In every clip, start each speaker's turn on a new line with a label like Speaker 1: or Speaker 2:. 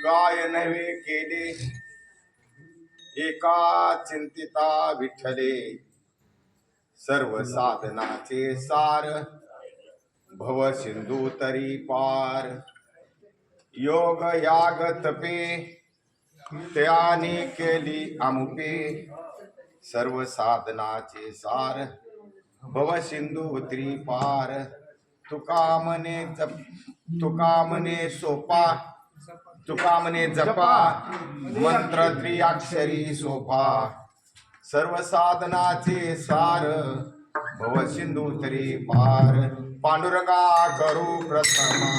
Speaker 1: काय नव्हे केले एका चिंतिता विठ्ठले, सर्व साधनाचे सार भव सिंधू तरी पार. योग याग तपे त्याने केली अमुपे, सर्व साधनाचे सार भव सिंधू तरी पार. तुका म्हणे सोपा, तुका म्हणे जपा, मंत्र त्रिअक्षरी सोपा, सर्व साधनाचे सार भव सिंधू तरी पार. पांडुरंगा करू प्रथमा,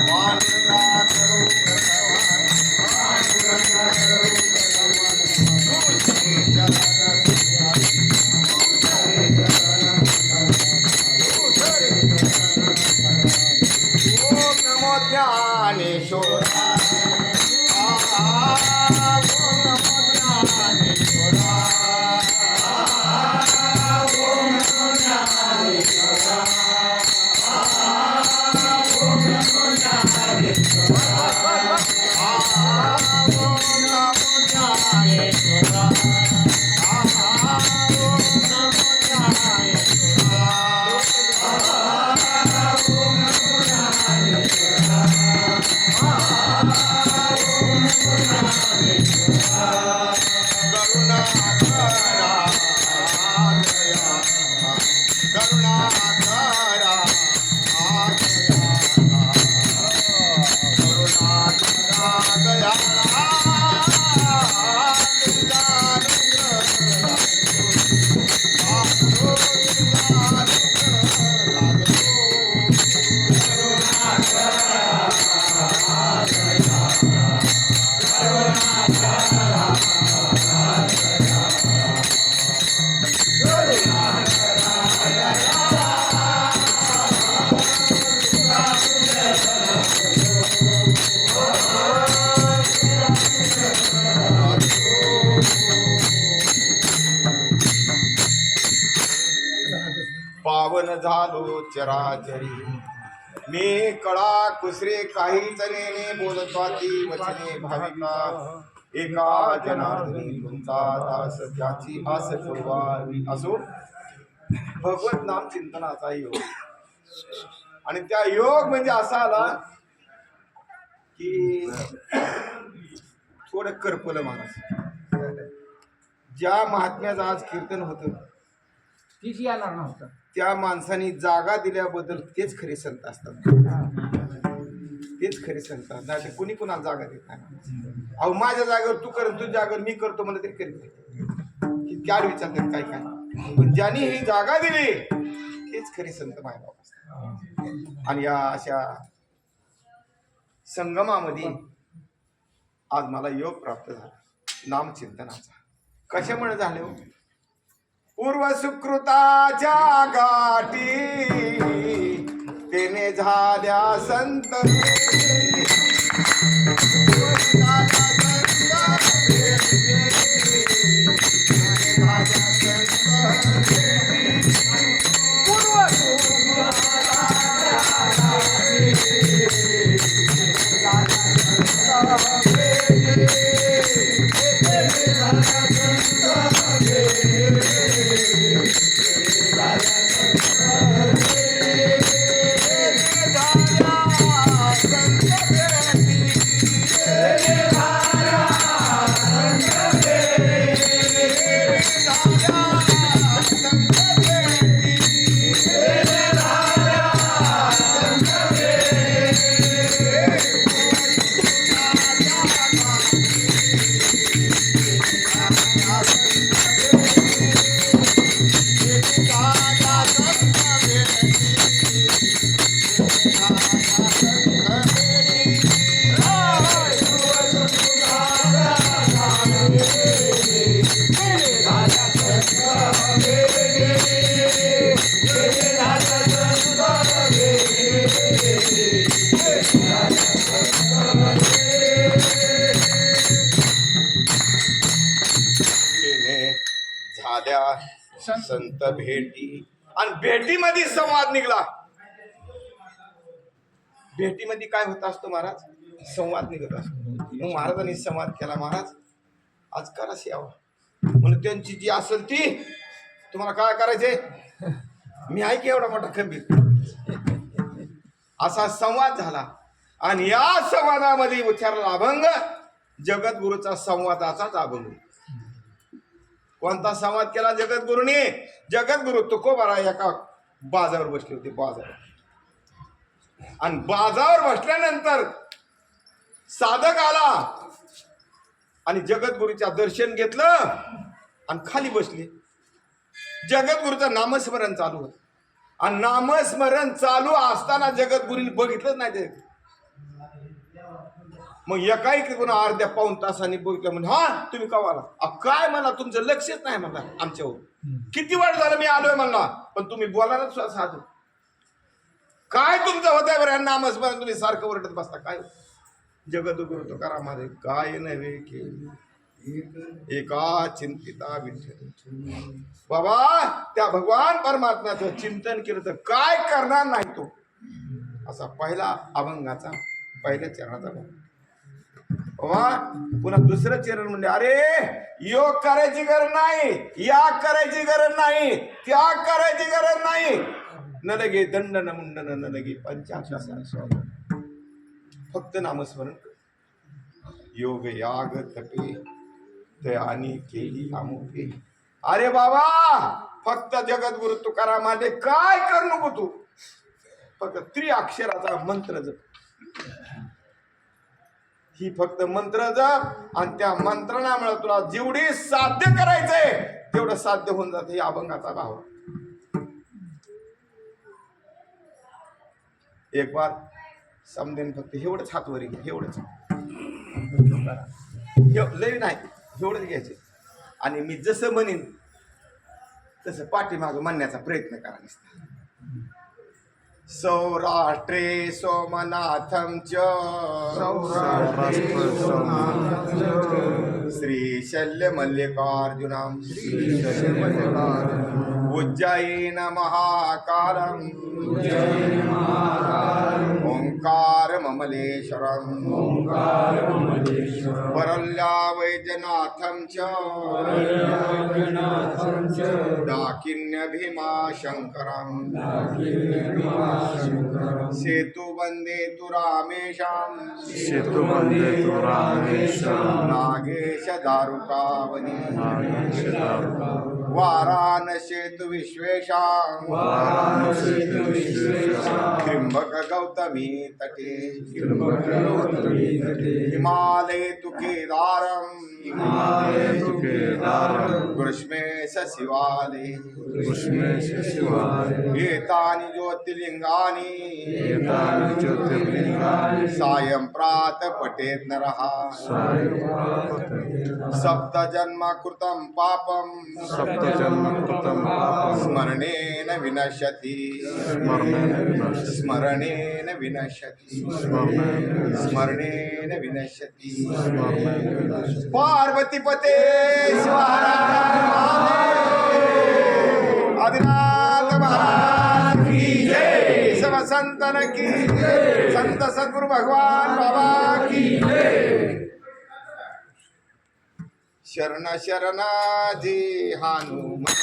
Speaker 1: पांडुरंगा करू ओम नमो ज्ञानेश्वरा, ओम नमो ज्ञानेश्वरा, ओम नमो ज्ञानेश्वरा, ओम नमो ज्ञानेश्वरा, ओम नमो ज्ञानेश्वरा, पावन झालो चराचरी, मी कळा कुसरे काही चलेने बोलत्वाची वचने भाविका. एका जनार्दनी तुमचा दास ज्याची आस ठेवावी असो. भगवत नाम चिंतनाचा योग, आणि त्या योग म्हणजे असा आला की थोडं करपलं माणूस. ज्या महात्म्याचं आज कीर्तन होतं
Speaker 2: तीच येणार नव्हतं,
Speaker 1: त्या माणसाने जागा दिल्याबद्दल तेच खरे संत असतात. तेच खरे संत असतात. नाही कुणी कुणाला जागा देत नाही. अहो माझ्या जागेवर तू कर, तुझ्या जागेवर मी करतो म्हणलं तरी करीत नाही. क्या विचारतात काय काय. पण ज्यांनी ही जागा दिली तेच खरे संत मायबाप असतात. आणि या अशा संगमामध्ये आज मला योग प्राप्त झाला नामचिंतनाचा. कशामुळे झाले हो? पूर्व सुकृताच्या गाठी तेने झाल्या संत. संत भेटी. आणि भेटीमध्ये संवाद निघला. भेटीमध्ये काय होत असतो महाराज? संवाद निघत असतो. मग महाराजांनी संवाद केला. महाराज आज कराशी यावं म्हणून त्यांची जी असेल ती, तुम्हाला काय करायचे, मी आहे की एवढा मोठा खंबीर. असा संवाद झाला. आणि या संवादामध्ये उच्चारला अभंग जगद्गुरूचा संवादाचाच अभंग. कोणता संवाद केला जगद्गुरूने? जगद्गुरू तुकोबारा एका बाजावर बसले होते. बाजावर. आणि बाजावर बसल्यानंतर साधक आला आणि जगद्गुरूच्या दर्शन घेतलं आणि खाली बसले. जगद्गुरूचं नामस्मरण चालू होतं. आणि नामस्मरण चालू असताना जगद्गुरूने बघितलंच नाही ते. मग एकाएकी पुन्हा अर्ध्या पाऊण तासांनी बघितलं. म्हणजे हा तुम्ही कवा आला? काय म्हणा, तुमचं लक्षच नाही म्हणला आमच्यावर. किती वेळ झालं मी आलोय म्हणला, पण तुम्ही बोलायलाच साधू. काय तुमचं होतंय बरं नामस्मरण, तुम्ही सारखं ओरडत बसता काय? जगद्गुरु तुकारामाने काय नव्हे केले एका चिंतिता विठ्ठल. बाबा त्या भगवान परमात्म्याचं चिंतन केलं तर काय करणार नाही तो. असा पहिला अभंगाचा पहिल्या चरणाचा भाग. बाबा पुन्हा दुसरं चरण म्हणजे अरे योग करायची गरज नाही, या करायची गरज नाही, त्या करायची गरज नाही. न लगे दंडन मुंडन न लगे पंचाक्षर, फक्त नामस्मरण. योग याग तपे तयानी केली अमुके. अरे बाबा फक्त जगद्गुरु तुकारामाने काय करू नको तू, फक्त त्रिअक्षराचा मंत्र जप. ही फक्त मंत्र जप आणि त्या मंत्रणामुळे तुला जेवढी साध्य करायचंय तेवढं साध्य होऊन जाते. या अभंगाचा भाव. एक बार समजेन फक्त एवढंच हात वर घ्या. एवढंच लय नाही, एवढंच घ्यायचे. आणि मी जसं म्हणेन तसं पाठीमाग म्हणण्याचा प्रयत्न करा. सौराष्ट्रे सोमनाथं च श्रीशल्य मल्लिकार्जुनं उज्जयिन महाकालं ओंकार ममलेश्वरं वरल्या वैद्यनाथं च दाकिन्य भीमा शंकरं सेतु वंदे तु रामेशं नागेश दारुकावनी वाराणसेतु विश्वेशां त्र्यंबक गौतमी तटे हिमालये तु केदारं ग्रीष्मेश शिवाले एतानि ज्योतिर्लिंगानि सायं प्रातः पठेत् नरः सप्त जन्म कृतं पापं स्मरणेन विनश्यति स्मरणेन विनश्यति स्मरणेन विनश्यति. पार्वती पते आदिनाथ महाराज की जय. सब संतन की जय. संत सद्गुरु भगवान बाबा की जय. शरण शरणाजी हनुमान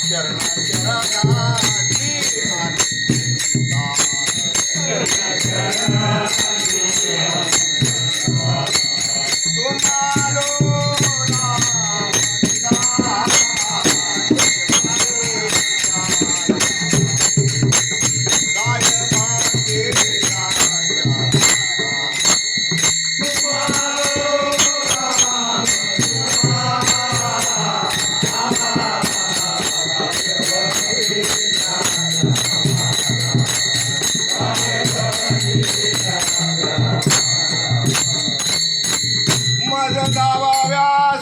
Speaker 1: शरण शरणाजी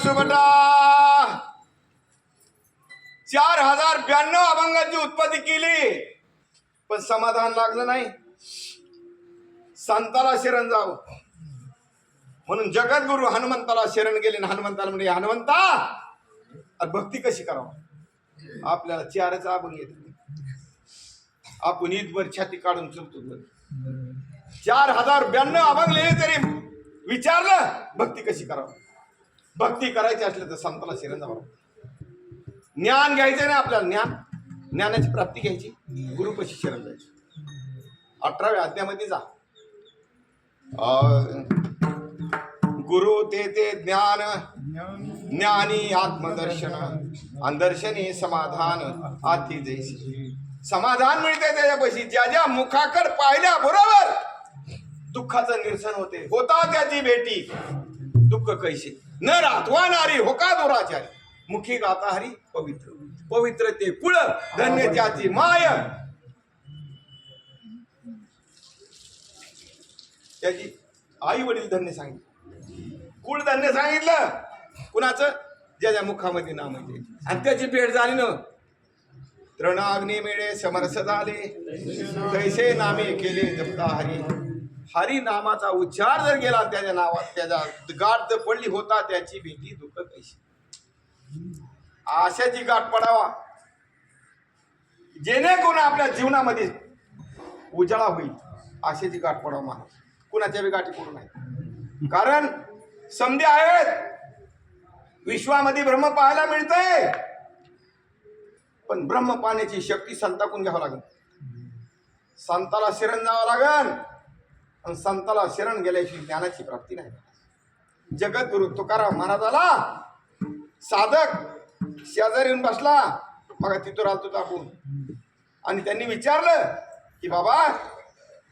Speaker 1: सुबटा 4092 अभंगाची उत्पत्ती केली पण समाधान लागलं नाही. संताला शरण जावं. म्हणून जगद्गुरु हनुमंताला शरण गेले आणि हनुमंताला म्हणजे हनुमंता अरे भक्ती कशी करावं. आपल्याला चारच अभंग येत आपण ईदभर छाती काढून चलतो. 4092 अभंग लिहिले तरी विचारलं भक्ती कशी करावं. भक्ती करायची असलं तर संताला शरण जावं. ज्ञान घ्यायचं ना आपल्याला, ज्ञानाची प्राप्ती घ्यायची, गुरुपाशी शरण जायची. 18व्या अध्यायामध्ये जा. गुरु ते ज्ञान ज्ञानी आत्मदर्शन अंदर्शनी समाधान आती जैसी. समाधान मिळते त्याच्यापाशी ज्या मुखाकड पाहिल्या बरोबर दुःखाचं निरसन होता त्याची भेटी. दुःख कैसे न राहत्वा नारी होका दुराचारी. मुखी गाता हरी पवित्र पवित्र ते कुळ धन्य त्याची माय. त्याची आई वडील धन्य सांगितलं, कुळ धन्य सांगितलं. कुणाचं ज्याच्या मुखामध्ये नाम आहे आणि त्याची भेट झाली ना. तृणाग्नी मिळे समरस झाले कैसे नामे केले जपता हरी. हरी नामाचा उच्चार जर गेला त्याच्या नावात त्याच्या गाठ जर पडली होता त्याची भेटी दुःख कैशी. आशाची गाठ पडावा जेणेकरून आपल्या जीवनामध्ये उजाळा होईल. आशेची गाठ पडावा माणूस कुणाच्या बी गाठी पडू नाही. कारण संधी आहेत विश्वामध्ये ब्रह्म पाहायला मिळतंय पण ब्रह्म पाहण्याची शक्ती संताकून घ्यावं लागेल. संताला शरण जावं लागेल आणि संताला शरण गेल्याशिवाय ज्ञानाची प्राप्ती नाही. जगद्गुरु तुकाराम महाराजाला साधक शेजारी येऊन बसला मग तिथं राहतो टाकून आणि त्यांनी विचारलं की बाबा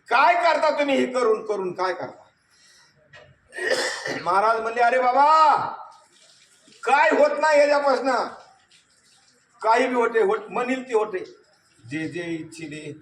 Speaker 1: काय करता तुम्ही हे करून करून काय करता. महाराज म्हणले अरे बाबा काय होत नाही याच्यापासून काही बी होते म्हणील ते होते जे जे इच्छिले.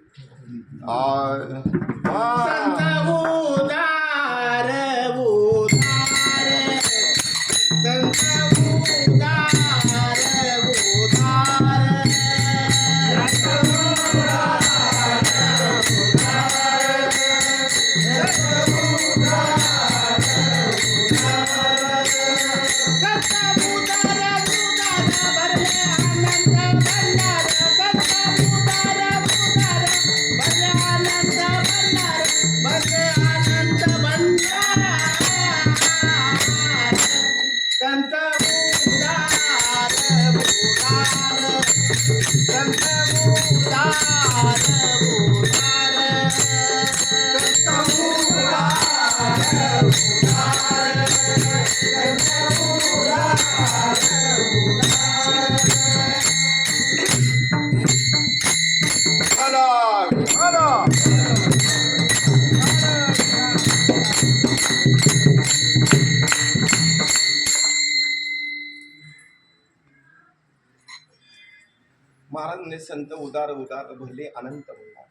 Speaker 1: महाराज म्हणजे संत उदार उदार भले अनंत उदार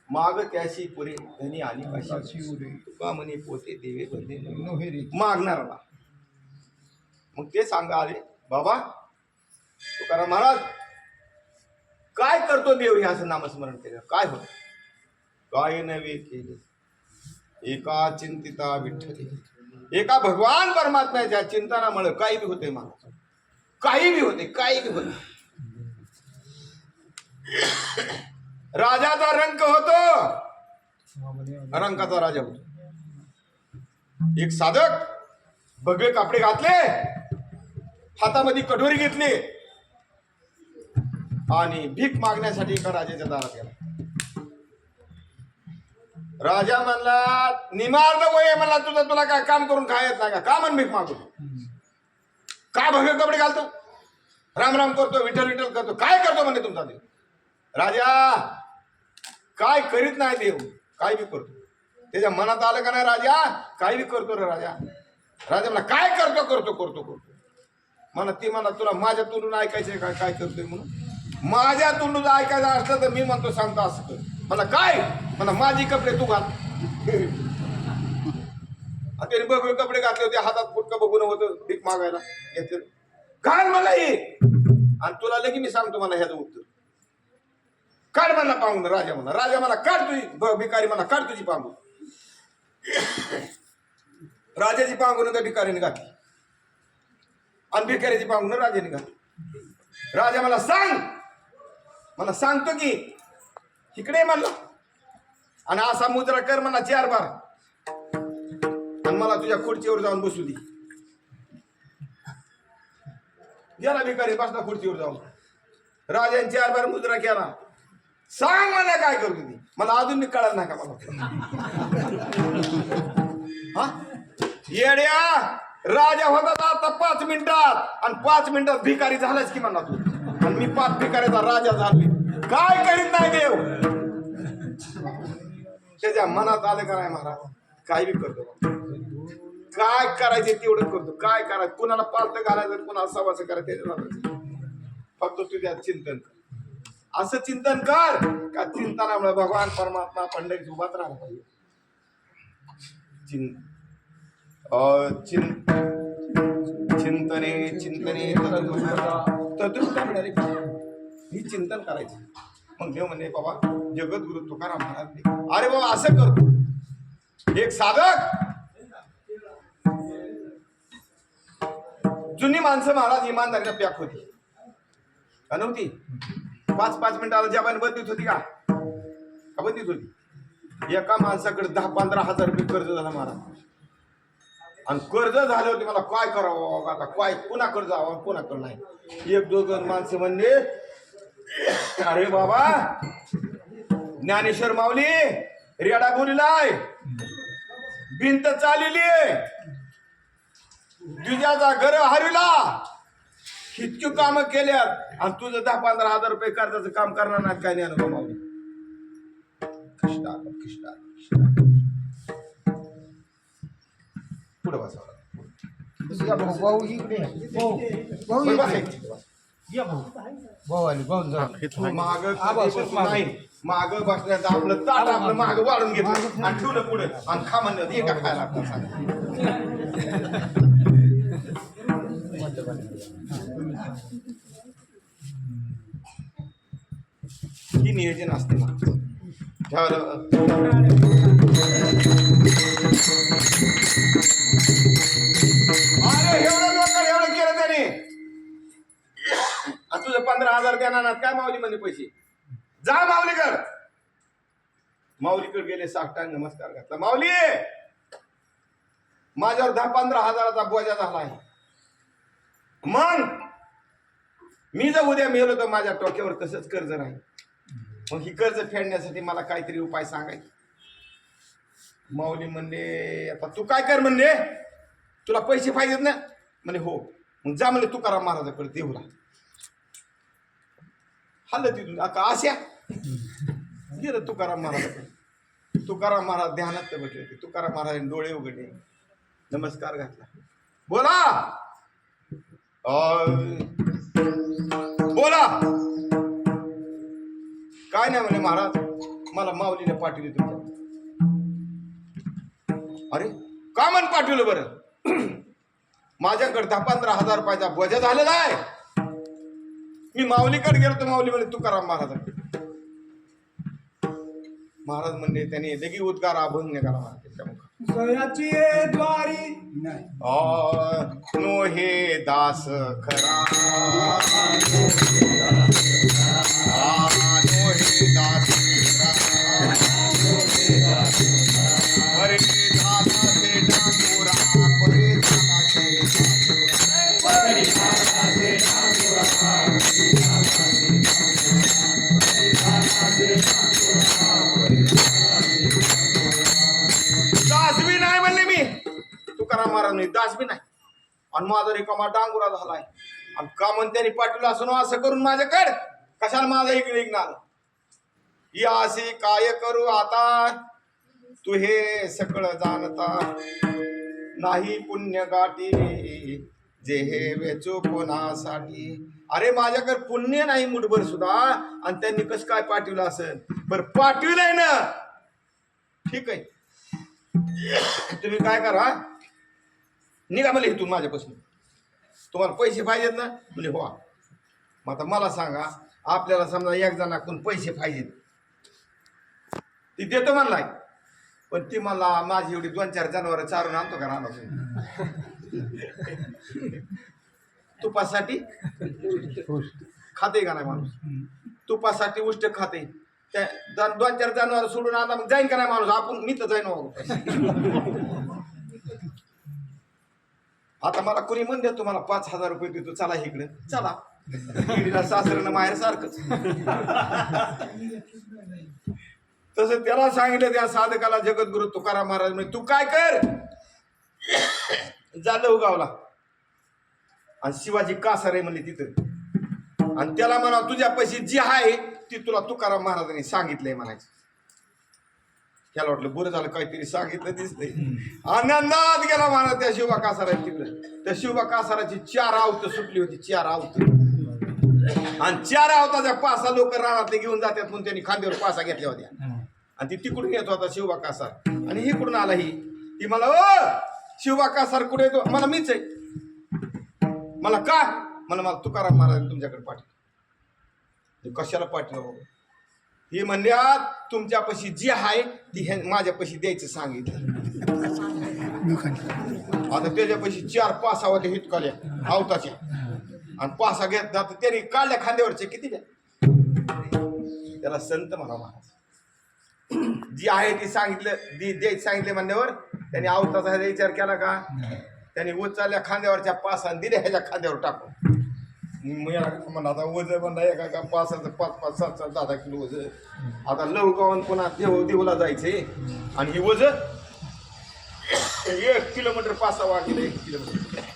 Speaker 1: माग त्याशी पुरे धनी आणि कशाची तुका म्हणे पोते देवे भले मागणारा. मग ते सांगा आले बाबा तुकाराम महाराज काय करतो देव हे असं नामस्मरण केलं काय होत. काय नव्हे केले एका चिंतिता विठ्ठली. एका भगवान परमात्म्याच्या चिंतनामुळे काही बी होते महाराज काही बी होते काही बी होते. राजाचा रंक होतो रंकाचा राजा होतो. एक साधक भगवे कापडे घातले हातामध्ये कटोरी घेतली आणि भीक मागण्यासाठी एका राजाच्या दारात गेला. राजा म्हणला निमार्द वय म्हणला तुझं तुला काय काम करून खायच नाही का म्हण भीक मागतो काय भगवे कपडे घालतो राम राम करतो विठ्ठल विठ्ठल करतो काय करतो म्हणे तुमचा देव. राजा काय करीत नाही देव काय बी करतो. त्याच्या मनात आलं का नाही राजा काय बी करतो रे राजा. राजा म्हणा काय करतो करतो करतो करतो म्हणा ती म्हणा तुला माझ्या तोंडून ऐकायचंय काय काय करतोय म्हणून. माझ्या तोंडून ऐकायचं असलं तर मी म्हणतो सांगतो असं कर मला काय म्हणा माझी कपडे तू घाल. त्याने बघ कपडे घातले होते हातात फुटकं बघून होतं भीक मागायला घेतलं घाल मला हे आणि तुला लगे मी सांगतो मला ह्याचं उत्तर. काढ म्हणला पांगून राजा म्हणा. राजा म्हणा काढ तुझी भिकारी म्हणा काढ तुझी पांगून. राजाची पांघरून त्या भिकारीने घातली आणि भिकाऱ्याची पांघरून राजाने घातली. राजा मला सांगतो की इकडे म्हणलं आणि असा मुद्रा कर म्हणा 4 बार आणि मला तुझ्या खुर्चीवर जाऊन बसू दे. गेला भिकारी बसला खुर्चीवर जाऊन. राजाने 4 बार मुद्रा केला. सांग मला काय करतो ती. मला अजून मी कळत नाही का मला. हा येड्या राजा होता आता 5 मिनिटात आणि 5 मिनिटात भिकारी झालाच की म्हणा तू. आणि मी 5 भिकाऱ्याचा राजा झालोय. काय करीत नाही देव. त्याच्या मनात आलं का नाही महाराज काय बी करतो. काय करायचे तेवढं करतो. काय करायचं कुणाला पालत घालायचं कुणाला सवास करायचं फक्त तुझ्या चिंतन कर. असं चिंतन कर का चिंतनामुळे भगवान परमात्मा पंढरीत उभाच राहणार पाहिजे. चिंतने चिंतने तत्वता मिळाली. ही चिंतन करायचं. मग देव म्हणे बाबा जगद्गुरु तुकाराम महाराज अरे बाबा असं करतो. एक साधक जुनी माणसं महाराज इमानदारीला पॅक होती का नव्हती. 5-5 मिनिटाला जबान बंदीत होती का बंदीत होती. एका माणसाकडे 10-15 हजार रुपये कर्ज झाला महाराज. आणि कर्ज झाल्यावरती मला काय करावं आता काय कुणाकडे जावं कुणाकडे नाही. 1-2 माणसं म्हणले अरे बाबा ज्ञानेश्वर माऊली रेडा बोलीलाय भिंत चालली दुजाचा घर हरविला इतकी कामं केल्यात आणि तुझं 10-15 हजार रुपये कर्जाचं काम करणार नाही काय नाही अनुभव माऊली. पुढे बसावं
Speaker 2: भाऊ इकडे
Speaker 1: माग बसण्याचं आपलं ताट आपलं माग वाढून घेतलं आणि ठेवलं पुढे आणि खा म्हणलं एका खायला ही नियोजन असते ना. अरे एवढं केलं त्याने तुझं 15,000 देणार काय माऊली म्हणे पैसे जा माऊलीकड. माऊलीकडे गेले साष्टांग नमस्कार घातला. माऊली माझ्यावर 10-15 हजाराचा बोजा झाला आहे. मग मी जर उद्या मेलो तर माझ्या डोक्यावर तसंच कर्ज राहील. मग ही कर्ज फेडण्यासाठी मला काहीतरी उपाय सांगायचे. माऊली म्हणले आता तू काय कर म्हणले तुला पैसे पाहिजेत ना म्हणे हो. मग जा म्हणले तुकाराम महाराजाकडे देऊला. हल्लं तिथून आता आशा गेलं तुकाराम महाराजाकडे. तुकाराम महाराज ध्यानात बसले होते. तुकाराम महाराजांनी डोळे उघडले नमस्कार घातला. बोला बोला काय नाही म्हणे महाराज मला माऊलीने पाठवले तुमच्या. अरे का म्हण पाठवलं बरं. माझ्याकडे 10-15 हजार रुपयाचा बोजा झालेला आहे. मी माऊलीकडे गेलो तर माऊली म्हणे तुकाराम महाराज. महाराज म्हणले त्याने लगी उद्गार अभंग करा
Speaker 3: सयाची द्वारी
Speaker 1: नो हे दास खरा नो हे दास हरे दादा से डांगोरा परे दादा दास बी नाही म्हणले मी तुकाराम महाराज नाही दास बी नाही. आणि माझा रिकामा डांगुरा झालाय आणि का म्हणते पाठवलं असं असं करून माझ्याकडे कशाला माझा इकडे निघणार. या असे काय करू आता तू हे सगळं जाणता नाही पुण्य गाठी जे हे वेचो कोणासाठी. अरे माझ्याकडे पुण्य नाही मुठभर सुद्धा आणि त्यांनी कसं काय पाठवलं असेल. बरं पाठविलंय ना ठीक आहे. तुम्ही काय करा निघा मला इथून माझ्यापासून. तुम्हाला पैसे पाहिजेत ना म्हणजे हो. मग आता मला सांगा आपल्याला समजा एक जणाकडून पैसे पाहिजेत ती देतो म्हणलाय पण ती मला माझी एवढी 2-4 जनावर चारून आणतो का राहणार तुपासाठी खाते का नाही माणूस तुपासाठी उष्ट खाते त्या 2-4 जनावर सोडून आता मग जाईन का नाही माणूस आपण मी तर जाईन आता मला कुणी म्हणते तुम्हाला 5,000 रुपये देतो चला इकडे चला पिढीला सासऱ्यानं माहेर सारखंच तसं त्याला सांगितलं त्या साधकाला जगद्गुरु तुकाराम महाराज म्हणजे तू काय कर झालं उगावला आणि शिवाजी कासार आहे म्हणले तिथं आणि त्याला म्हणा तुझ्या पैसे जी आहे ती तुला तुकाराम महाराजांनी सांगितलंय म्हणायचं त्याला वाटलं बरं झालं काहीतरी सांगितलं दिसतंय आनंदात गेला म्हणा त्या शिवबा कासारा तिकडे त्या शिवबा कासाराची 4 आवत सुटली होती 4 आवत आणि 4 आवताच्या 5 लोक रानातले घेऊन जातात म्हणून त्यांनी खांद्यावर 5 घेतल्या होत्या आणि ती तिकडून येत होता शिवबा कासार आणि इकडून आला ही ती मला ओ शिवबा कासार कुठे येतो मला मीच आहे मला का मला तुकाराम महाराज तुमच्याकडे पाठव कशाला पाठवलं हे म्हणल्यात तुमच्यापाशी जी आहे ती माझ्यापाशी द्यायचं सांगितलं आता त्याच्यापाशी 4-5 होते हितकाल्या आवताच्या आणि 5 घेत जात त्यांनी काढल्या खांद्यावरचे किती द्या त्याला संत म्हणा महाराज जी आहे ती सांगितलं द्यायचं सांगितले म्हणल्यावर त्यांनी आवताचा विचार केला का त्यांनी उचलल्या खांद्यावरच्या 5 आणि दिल्या ह्याच्या खांद्यावर टाकून म्हणा आता वजन म्हणा एका का 5-5, 7-7, 10 किलो वजन आता लवकावून पुन्हा देवला जायचे आणि ही वजन 1 किलोमीटर 5 किलो 1 किलोमीटर